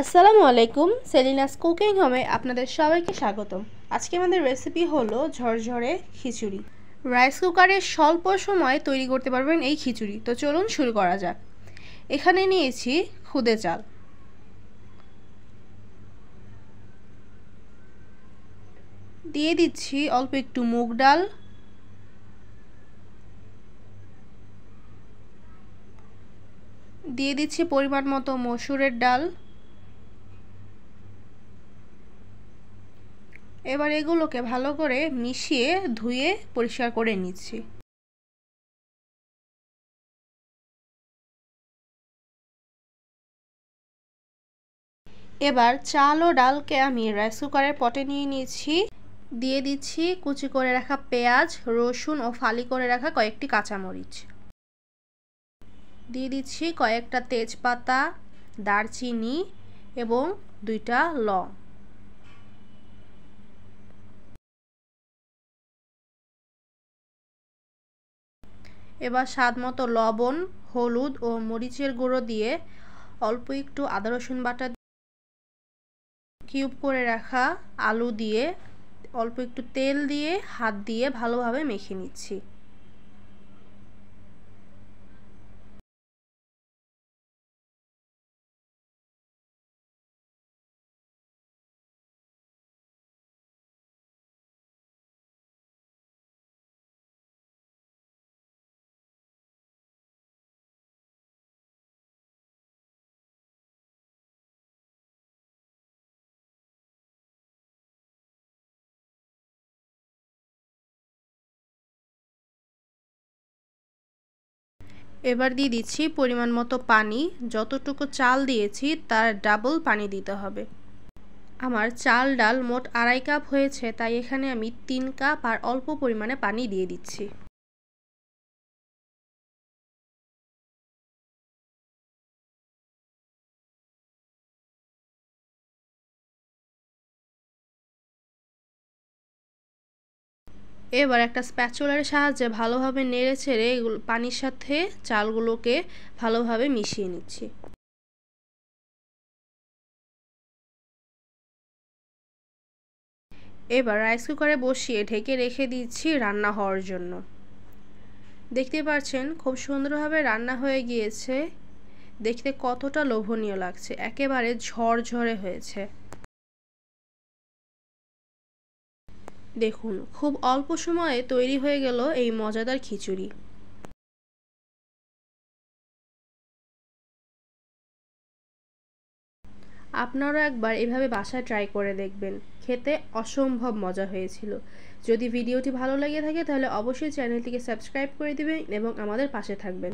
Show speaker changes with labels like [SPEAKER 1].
[SPEAKER 1] আসসালামু আলাইকুম, সেলিনাস কুকিং হোমে আপনাদের সবাইকে স্বাগতম। আজকে আমাদের রেসিপি হলো ঝরঝরে খিচুড়ি। রাইস কুকারে স্বল্প সময়ে তৈরি করতে পারবেন এই খিচুড়ি। তো চলুন শুরু করা যাক। এখানে নিয়েছি খুদে চাল, দিয়ে দিচ্ছি অল্প একটু মুগ ডাল, দিয়ে দিচ্ছি পরিমাণ মতো মসুরের ডাল। এবার এগুলোকে ভালো করে মিশিয়ে ধুয়ে পরিষ্কার করে নিচ্ছি। এবার চাল ও ডালকে আমি রাইস কুকারের পটে নিয়ে নিয়েছি। দিয়ে দিচ্ছি কুচি করে রাখা পেঁয়াজ, রসুন ও ফালি করে রাখা কয়েকটি কাঁচামরিচ। দিয়ে দিচ্ছি কয়েকটা তেজপাতা, দারচিনি এবং 2টা লং। এবার স্বাদ মতো লবণ, হলুদ ও মরিচের গুঁড়ো দিয়ে অল্প একটু আদা রসুন বাটা, কিউব করে রাখা আলু দিয়ে অল্প একটু তেল দিয়ে হাত দিয়ে ভালোভাবে মেখে নিচ্ছি। এবার দিয়ে দিচ্ছি পরিমাণ মতো পানি। যতটুকু চাল দিয়েছি তার ডাবল পানি দিতে হবে। আমার চাল ডাল মোট 2.5 কাপ হয়েছে, তাই এখানে আমি 3 কাপ আর অল্প পরিমাণে পানি দিয়ে দিচ্ছি। এবার একটা স্প্যাচুলার সাহায্যে ভালোভাবে নেড়ে ছেড়ে পানির সাথে চালগুলোকে ভালোভাবে মিশিয়ে নিচ্ছি। এবার রাইস কুকারে বসিয়ে ঢেকে রেখে দিচ্ছি রান্না হওয়ার জন্য। দেখতে পাচ্ছেন খুব সুন্দরভাবে রান্না হয়ে গিয়েছে। দেখতে কতটা লোভনীয় লাগছে, একেবারে ঝরঝরে হয়েছে। দেখুন খুব অল্প সময়ে তৈরি হয়ে গেল এই মজাদার খিচুড়ি। আপনারা একবার এভাবে বাসায় ট্রাই করে দেখবেন, খেতে অসম্ভব মজা হয়েছিল। যদি ভিডিওটি ভালো লেগে থাকে তাহলে অবশ্যই চ্যানেলটিকে সাবস্ক্রাইব করে দিবেন এবং আমাদের পাশে থাকবেন।